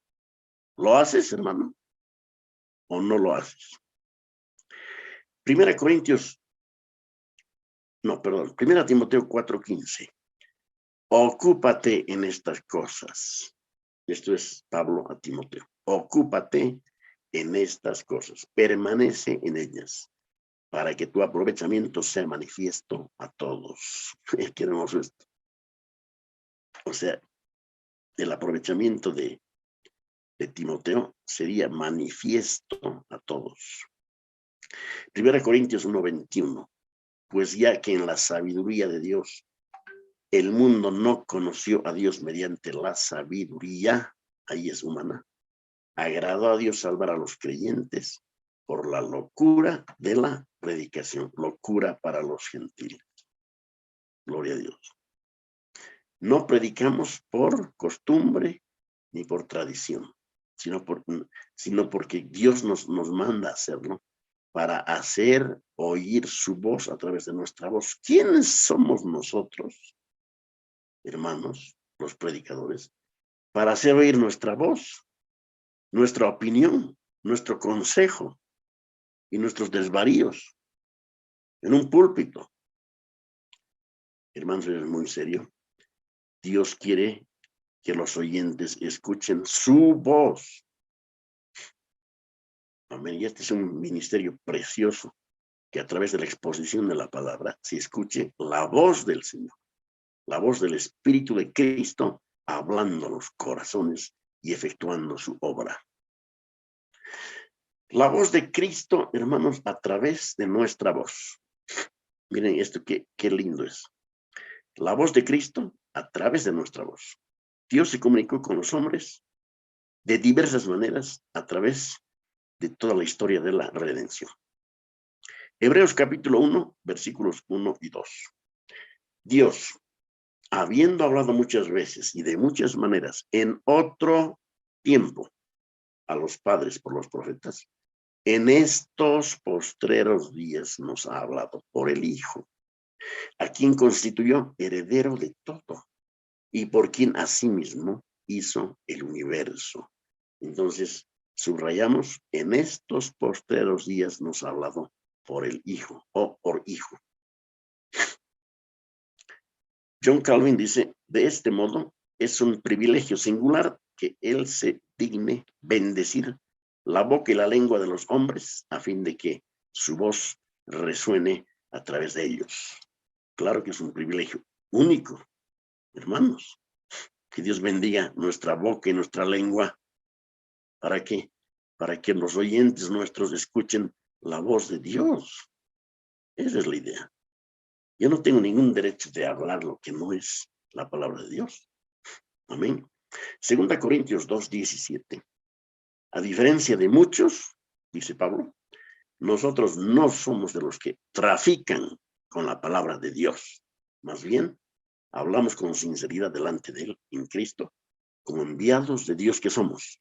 ¿Lo haces, hermano? ¿O no lo haces? Primera Timoteo 4:15. Ocúpate en estas cosas. Esto es Pablo a Timoteo. Ocúpate en estas cosas. Permanece en ellas para que tu aprovechamiento sea manifiesto a todos. Qué hermoso esto. O sea, el aprovechamiento de Timoteo sería manifiesto a todos. 1 Corintios 1:21. Pues ya que en la sabiduría de Dios el mundo no conoció a Dios mediante la sabiduría, ahí es humana, agradó a Dios salvar a los creyentes por la locura de la predicación, locura para los gentiles. Gloria a Dios. No predicamos por costumbre ni por tradición, sino porque Dios nos manda a hacerlo para hacer oír su voz a través de nuestra voz. ¿Quiénes somos nosotros, hermanos, los predicadores, para hacer oír nuestra voz, nuestra opinión, nuestro consejo y nuestros desvaríos en un púlpito? Hermanos, es muy serio. Dios quiere que los oyentes escuchen su voz. Amén. Y este es un ministerio precioso, que a través de la exposición de la palabra se escuche la voz del Señor, la voz del Espíritu de Cristo, hablando a los corazones y efectuando su obra. La voz de Cristo, hermanos, a través de nuestra voz. Miren esto, qué lindo es. La voz de Cristo a través de nuestra voz. Dios se comunicó con los hombres de diversas maneras a través de toda la historia de la redención. Hebreos capítulo 1, versículos 1 y 2. Dios, habiendo hablado muchas veces y de muchas maneras en otro tiempo a los padres por los profetas, en estos postreros días nos ha hablado por el Hijo, a quien constituyó heredero de todo y por quien asimismo hizo el universo. Entonces, subrayamos, en estos postreros días nos ha hablado por el Hijo o por Hijo. John Calvin dice, de este modo es un privilegio singular que él se digne bendecir la boca y la lengua de los hombres a fin de que su voz resuene a través de ellos. Claro que es un privilegio único, hermanos. Que Dios bendiga nuestra boca y nuestra lengua. ¿Para qué? Para que los oyentes nuestros escuchen la voz de Dios. Esa es la idea. Yo no tengo ningún derecho de hablar lo que no es la palabra de Dios. Amén. 2 Corintios 2:17. A diferencia de muchos, dice Pablo, nosotros no somos de los que trafican con la palabra de Dios. Más bien, hablamos con sinceridad delante de Él, en Cristo, como enviados de Dios que somos.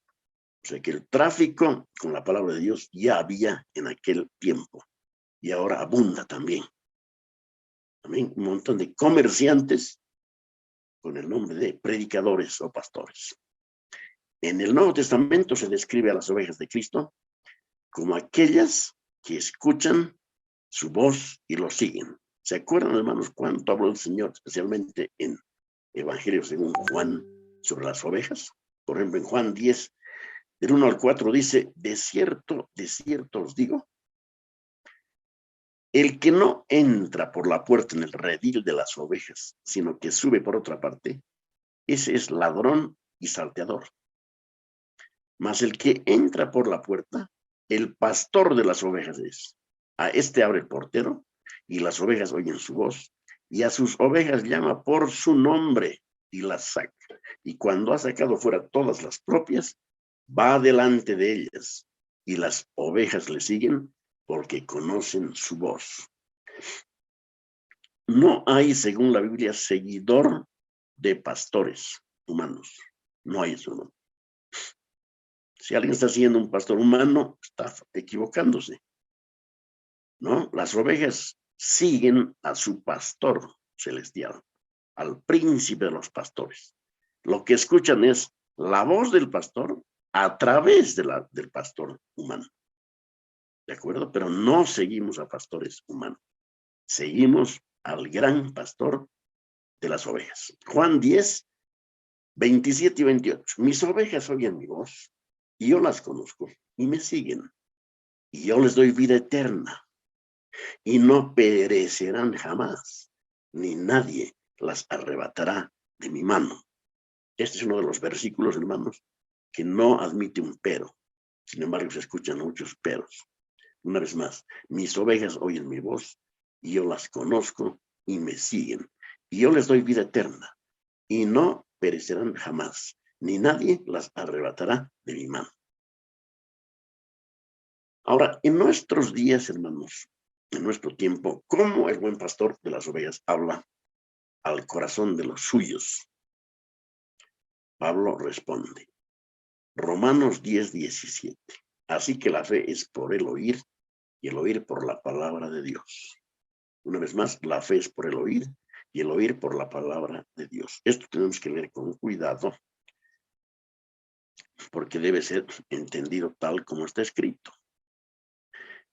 O sea que el tráfico con la palabra de Dios ya había en aquel tiempo y ahora abunda también. Amén. Un montón de comerciantes con el nombre de predicadores o pastores. En el Nuevo Testamento se describe a las ovejas de Cristo como aquellas que escuchan su voz y lo siguen. ¿Se acuerdan, hermanos, cuánto habló el Señor, especialmente en Evangelio según Juan, sobre las ovejas? Por ejemplo, en Juan 10, del 1 al 4 dice, de cierto os digo, el que no entra por la puerta en el redil de las ovejas, sino que sube por otra parte, ese es ladrón y salteador. Mas el que entra por la puerta, el pastor de las ovejas es. A este abre el portero, y las ovejas oyen su voz, y a sus ovejas llama por su nombre, y las saca. Y cuando ha sacado fuera todas las propias, va delante de ellas, y las ovejas le siguen, porque conocen su voz. No hay, según la Biblia, seguidor de pastores humanos. No hay eso, ¿no? Si alguien está siendo un pastor humano, está equivocándose, ¿no? Las ovejas siguen a su pastor celestial, al príncipe de los pastores. Lo que escuchan es la voz del pastor a través del pastor humano. ¿De acuerdo? Pero no seguimos a pastores humanos. Seguimos al gran pastor de las ovejas. Juan 10, 27 y 28. Mis ovejas oyen mi voz y yo las conozco y me siguen. Y yo les doy vida eterna y no perecerán jamás, ni nadie las arrebatará de mi mano. Este es uno de los versículos, hermanos, que no admite un pero. Sin embargo, se escuchan muchos peros. Una vez más, mis ovejas oyen mi voz y yo las conozco y me siguen. Y yo les doy vida eterna y no perecerán jamás, ni nadie las arrebatará de mi mano. Ahora, en nuestros días, hermanos, en nuestro tiempo, ¿cómo el buen pastor de las ovejas habla al corazón de los suyos? Pablo responde, Romanos 10:17. Así que la fe es por el oír y el oír por la palabra de Dios. Una vez más, la fe es por el oír y el oír por la palabra de Dios. Esto tenemos que leer con cuidado porque debe ser entendido tal como está escrito.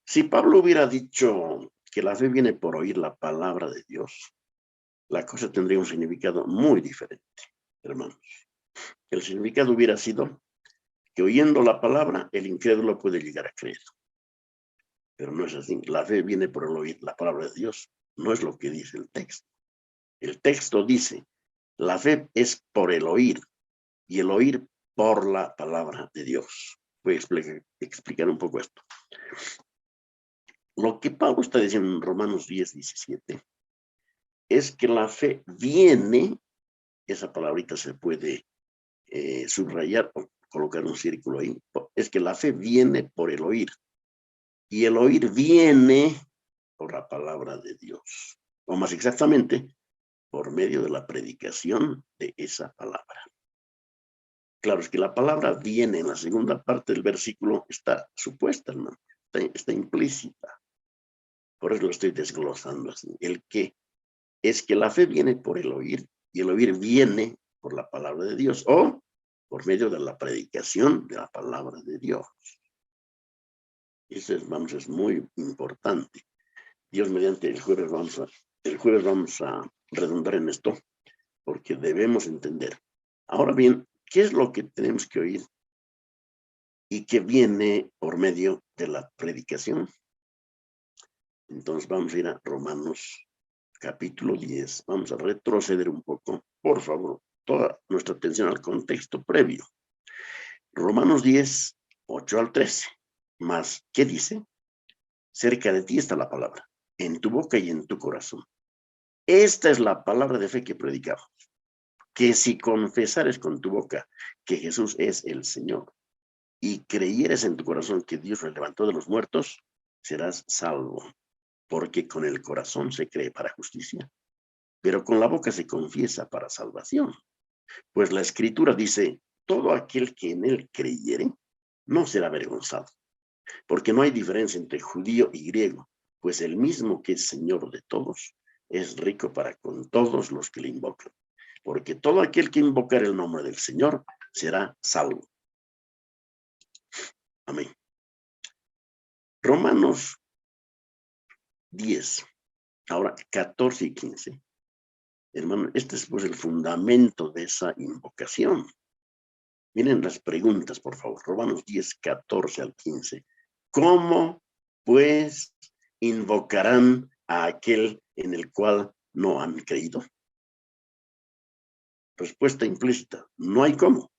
Si Pablo hubiera dicho que la fe viene por oír la palabra de Dios, la cosa tendría un significado muy diferente, hermanos. El significado hubiera sido que oyendo la palabra, el incrédulo puede llegar a creer. Pero no es así. La fe viene por el oír la palabra de Dios. No es lo que dice el texto. El texto dice, la fe es por el oír y el oír por la palabra de Dios. Voy a explicar un poco esto. Lo que Pablo está diciendo en Romanos 10:17 es que la fe viene, esa palabrita se puede subrayar o colocar un círculo ahí, es que la fe viene por el oír y el oír viene por la palabra de Dios, o más exactamente, por medio de la predicación de esa palabra. Claro, es que la palabra viene en la segunda parte del versículo, está supuesta, hermano, está implícita. Por eso lo estoy desglosando así. El que es que la fe viene por el oír y el oír viene por la palabra de Dios, o por medio de la predicación de la palabra de Dios. Eso, hermanos, es muy importante. Dios mediante el jueves vamos a redundar en esto, porque debemos entender. Ahora bien, ¿qué es lo que tenemos que oír y que viene por medio de la predicación? Entonces vamos a ir a Romanos capítulo 10. Vamos a retroceder un poco, por favor, toda nuestra atención al contexto previo. Romanos 10, 8 al 13. Más, ¿qué dice? Cerca de ti está la palabra, en tu boca y en tu corazón. Esta es la palabra de fe que predicamos, que si confesares con tu boca que Jesús es el Señor y creyeres en tu corazón que Dios lo levantó de los muertos, serás salvo, porque con el corazón se cree para justicia, pero con la boca se confiesa para salvación. Pues la Escritura dice, todo aquel que en él creyere no será avergonzado, porque no hay diferencia entre judío y griego, pues el mismo que es Señor de todos es rico para con todos los que le invocan, porque todo aquel que invocar el nombre del Señor será salvo. Amén. Romanos 10, ahora 14 y 15. Hermano, este es pues el fundamento de esa invocación. Miren las preguntas, por favor. Romanos 10, 14 al 15. ¿Cómo, pues, invocarán a aquel en el cual no han creído? Respuesta implícita. No hay cómo.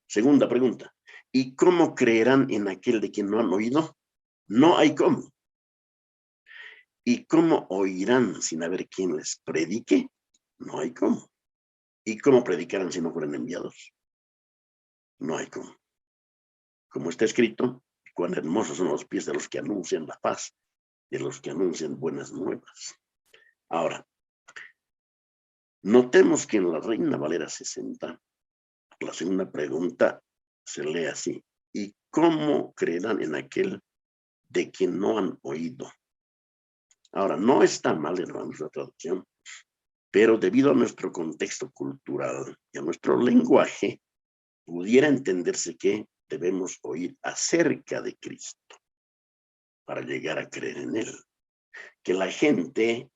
Segunda pregunta. ¿Y cómo creerán en aquel de quien no han oído? No hay cómo. ¿Y cómo oirán sin haber quien les predique? No hay cómo. ¿Y cómo predicarán si no fueran enviados? No hay cómo. Como está escrito, cuán hermosos son los pies de los que anuncian la paz, de los que anuncian buenas nuevas. Ahora, notemos que en la Reina Valera 60, la segunda pregunta se lee así. ¿Y cómo creerán en aquel de quien no han oído? Ahora, no está mal, hermanos, la traducción, pero debido a nuestro contexto cultural y a nuestro lenguaje, pudiera entenderse que debemos oír acerca de Cristo para llegar a creer en Él. Que la gente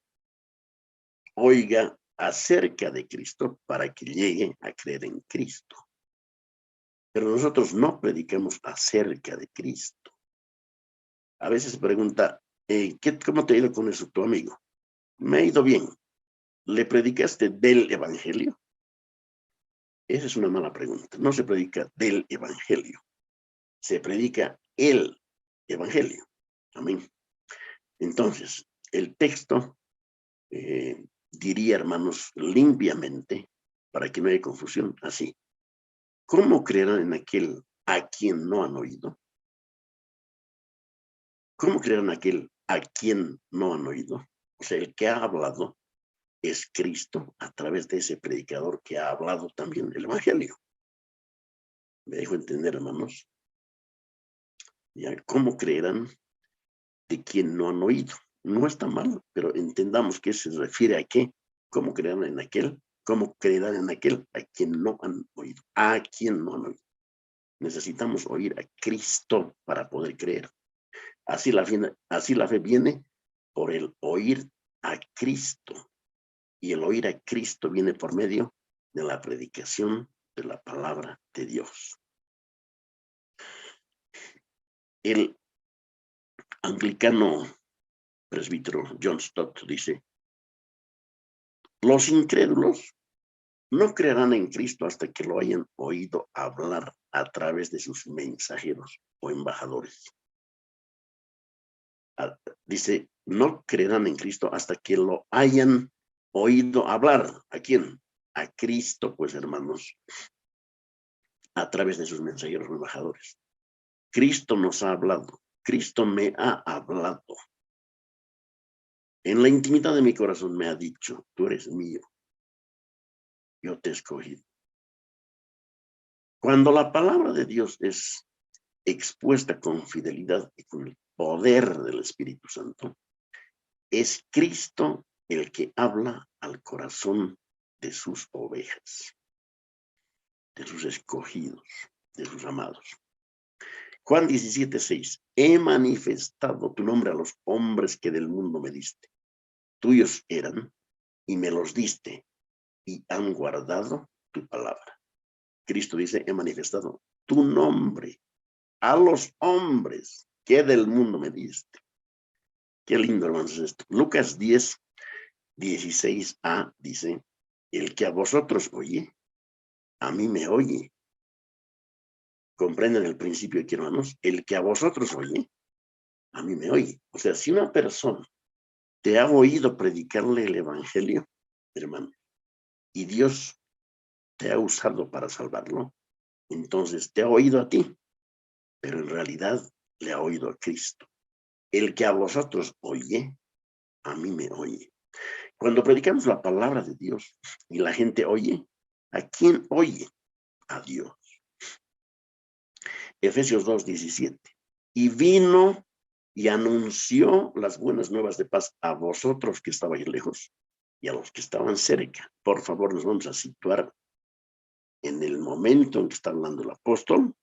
oiga acerca de Cristo para que llegue a creer en Cristo. Pero nosotros no predicamos acerca de Cristo. A veces se pregunta, ¿cómo te ha ido con eso tu amigo? Me ha ido bien. ¿Le predicaste del Evangelio? Esa es una mala pregunta. No se predica del Evangelio. Se predica el Evangelio. Amén. Entonces, el texto diría, hermanos, limpiamente, para que no haya confusión, así. ¿Cómo creerán en aquel a quien no han oído? ¿Cómo creerán aquel a quien no han oído? O sea, el que ha hablado es Cristo a través de ese predicador que ha hablado también el Evangelio. ¿Me dejo entender, hermanos? ¿Ya? ¿Cómo creerán de quien no han oído? No está mal, pero entendamos que se refiere a qué. ¿Cómo creerán en aquel? ¿Cómo creerán en aquel a quien no han oído? A quien no han oído. Necesitamos oír a Cristo para poder creer. Así la fe viene por el oír a Cristo. Y el oír a Cristo viene por medio de la predicación de la palabra de Dios. El anglicano presbítero John Stott dice, los incrédulos no creerán en Cristo hasta que lo hayan oído hablar a través de sus mensajeros o embajadores. Dice, no creerán en Cristo hasta que lo hayan oído hablar. ¿A quién? A Cristo, pues, hermanos, a través de sus mensajeros o embajadores. Cristo nos ha hablado. Cristo me ha hablado. En la intimidad de mi corazón me ha dicho, tú eres mío. Yo te escogí. Cuando la palabra de Dios es expuesta con fidelidad y con el poder del Espíritu Santo, es Cristo el que habla al corazón de sus ovejas. de sus escogidos, de sus amados. Juan 17:6. He manifestado tu nombre a los hombres que del mundo me diste. Tuyos eran y me los diste y han guardado tu palabra. Cristo dice, he manifestado tu nombre a los hombres que del mundo me diste. Qué lindo, hermanos, es esto. Lucas 10:16a dice, el que a vosotros oye, a mí me oye. ¿Comprenden el principio aquí, hermanos? El que a vosotros oye, a mí me oye. O sea, si una persona te ha oído predicarle el evangelio, hermano, y Dios te ha usado para salvarlo, entonces te ha oído a ti, pero en realidad le ha oído a Cristo. El que a vosotros oye, a mí me oye. Cuando predicamos la palabra de Dios y la gente oye, ¿a quién oye? A Dios. Efesios 2:17. Y vino y anunció las buenas nuevas de paz a vosotros que estabais lejos y a los que estaban cerca. Por favor, nos vamos a situar en el momento en que está hablando el apóstol,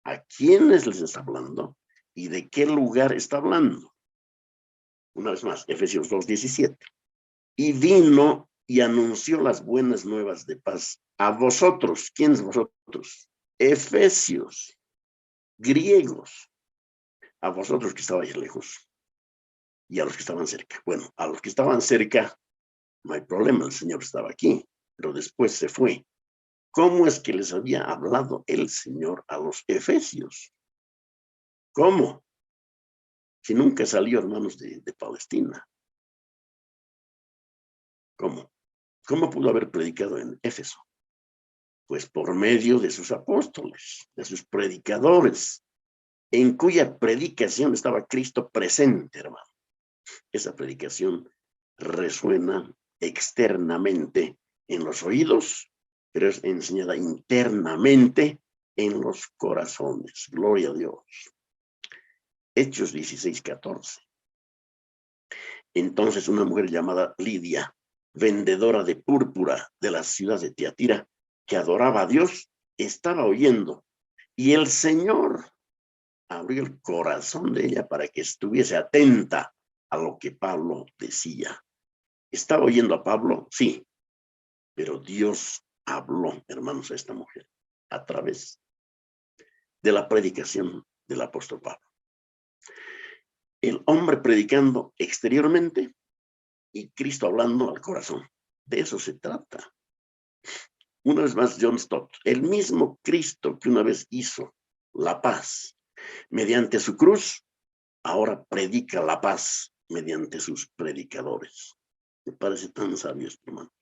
a quiénes les está hablando y de qué lugar está hablando. Una vez más, Efesios 2:17. Y vino y anunció las buenas nuevas de paz a vosotros. ¿Quiénes vosotros? Efesios, griegos, a vosotros que estabais lejos y a los que estaban cerca. Bueno, a los que estaban cerca, no hay problema, el Señor estaba aquí, pero después se fue. ¿Cómo es que les había hablado el Señor a los efesios? ¿Cómo? Si nunca salió, hermanos, de Palestina. ¿Cómo? ¿Cómo pudo haber predicado en Éfeso? Pues por medio de sus apóstoles, de sus predicadores, en cuya predicación estaba Cristo presente, hermano. Esa predicación resuena externamente en los oídos, pero es enseñada internamente en los corazones. Gloria a Dios. Hechos 16:14. Entonces una mujer llamada Lidia, vendedora de púrpura de la ciudad de Tiatira, que adoraba a Dios, estaba oyendo, y el Señor abrió el corazón de ella para que estuviese atenta a lo que Pablo decía. ¿Estaba oyendo a Pablo? Sí, pero Dios habló, hermanos, a esta mujer a través de la predicación del apóstol Pablo. El hombre predicando exteriormente y Cristo hablando al corazón. De eso se trata. Una vez más, John Stott, el mismo Cristo que una vez hizo la paz mediante su cruz, ahora predica la paz mediante sus predicadores. Me parece tan sabio esto, hermano.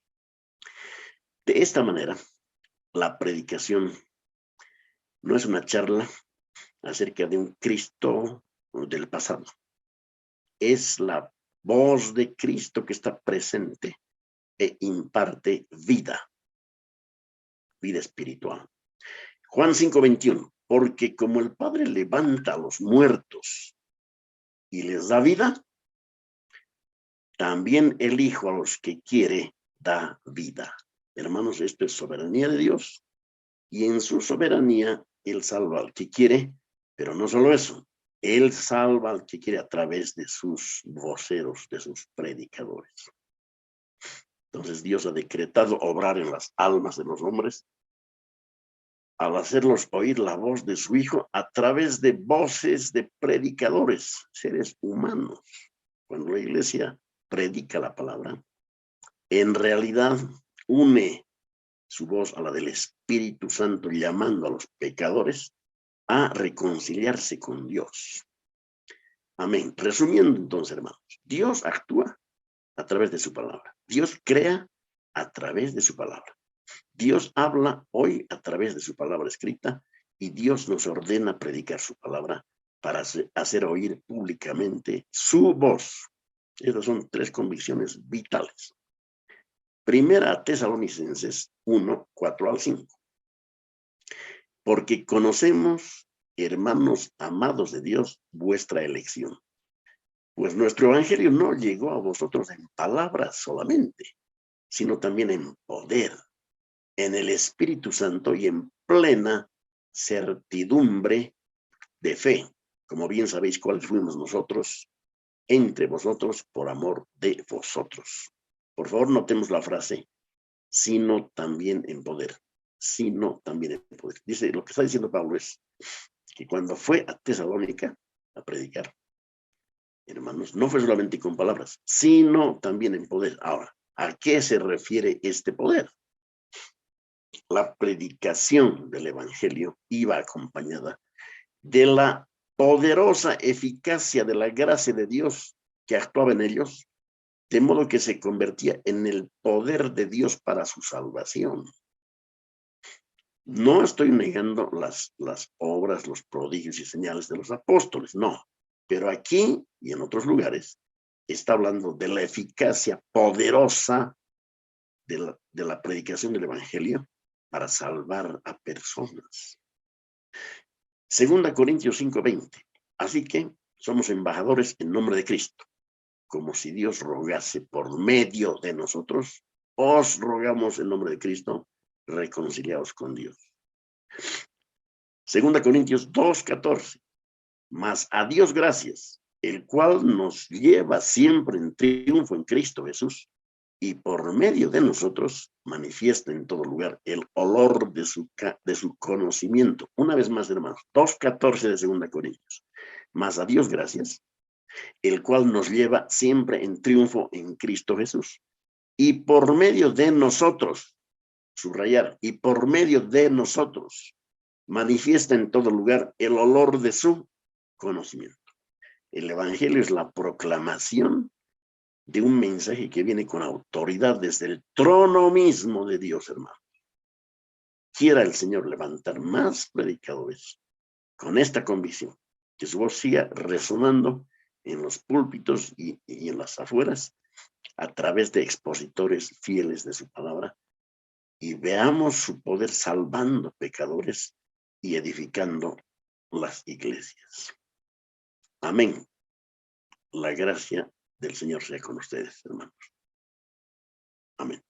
De esta manera, la predicación no es una charla acerca de un Cristo del pasado. Es la voz de Cristo que está presente e imparte vida espiritual. Juan 5:21, porque como el Padre levanta a los muertos y les da vida, también el Hijo a los que quiere da vida. Hermanos, esto es soberanía de Dios, y en su soberanía Él salva al que quiere, pero no solo eso, Él salva al que quiere a través de sus voceros, de sus predicadores. Entonces Dios ha decretado obrar en las almas de los hombres al hacerlos oír la voz de su Hijo a través de voces de predicadores, seres humanos. Cuando la iglesia predica la palabra, en realidad une su voz a la del Espíritu Santo, llamando a los pecadores a reconciliarse con Dios. Amén. Resumiendo entonces, hermanos, Dios actúa a través de su palabra. Dios crea a través de su palabra. Dios habla hoy a través de su palabra escrita y Dios nos ordena predicar su palabra para hacer oír públicamente su voz. Esas son tres convicciones vitales. Primera Tesalonicenses 1:4-5. Porque conocemos, hermanos amados de Dios, vuestra elección. Pues nuestro evangelio no llegó a vosotros en palabras solamente, sino también en poder, en el Espíritu Santo y en plena certidumbre de fe, como bien sabéis cuáles fuimos nosotros, entre vosotros, por amor de vosotros. Por favor, notemos la frase, sino también en poder, sino también en poder. Dice, lo que está diciendo Pablo es que cuando fue a Tesalónica a predicar, hermanos, no fue solamente con palabras, sino también en poder. Ahora, ¿a qué se refiere este poder? La predicación del evangelio iba acompañada de la poderosa eficacia de la gracia de Dios que actuaba en ellos, de modo que se convertía en el poder de Dios para su salvación. No estoy negando las obras, los prodigios y señales de los apóstoles, no. Pero aquí y en otros lugares está hablando de la eficacia poderosa de la predicación del evangelio para salvar a personas. 2 Corintios 5:20. Así que somos embajadores en nombre de Cristo, como si Dios rogase por medio de nosotros. Os rogamos en nombre de Cristo, reconciliados con Dios. 2 Corintios 2:14. Mas a Dios gracias, el cual nos lleva siempre en triunfo en Cristo Jesús, y por medio de nosotros manifiesta en todo lugar el olor de su conocimiento. Una vez más, hermanos, 2:14 de 2 Corintios. Mas a Dios gracias, el cual nos lleva siempre en triunfo en Cristo Jesús. Y por medio de nosotros, subrayar, y por medio de nosotros, manifiesta en todo lugar el olor de su conocimiento. El evangelio es la proclamación de un mensaje que viene con autoridad desde el trono mismo de Dios, hermano. Quiera el Señor levantar más predicadores con esta convicción, que su voz siga resonando en los púlpitos y en las afueras, a través de expositores fieles de su palabra, y veamos su poder salvando pecadores y edificando las iglesias. Amén. La gracia del Señor sea con ustedes, hermanos. Amén.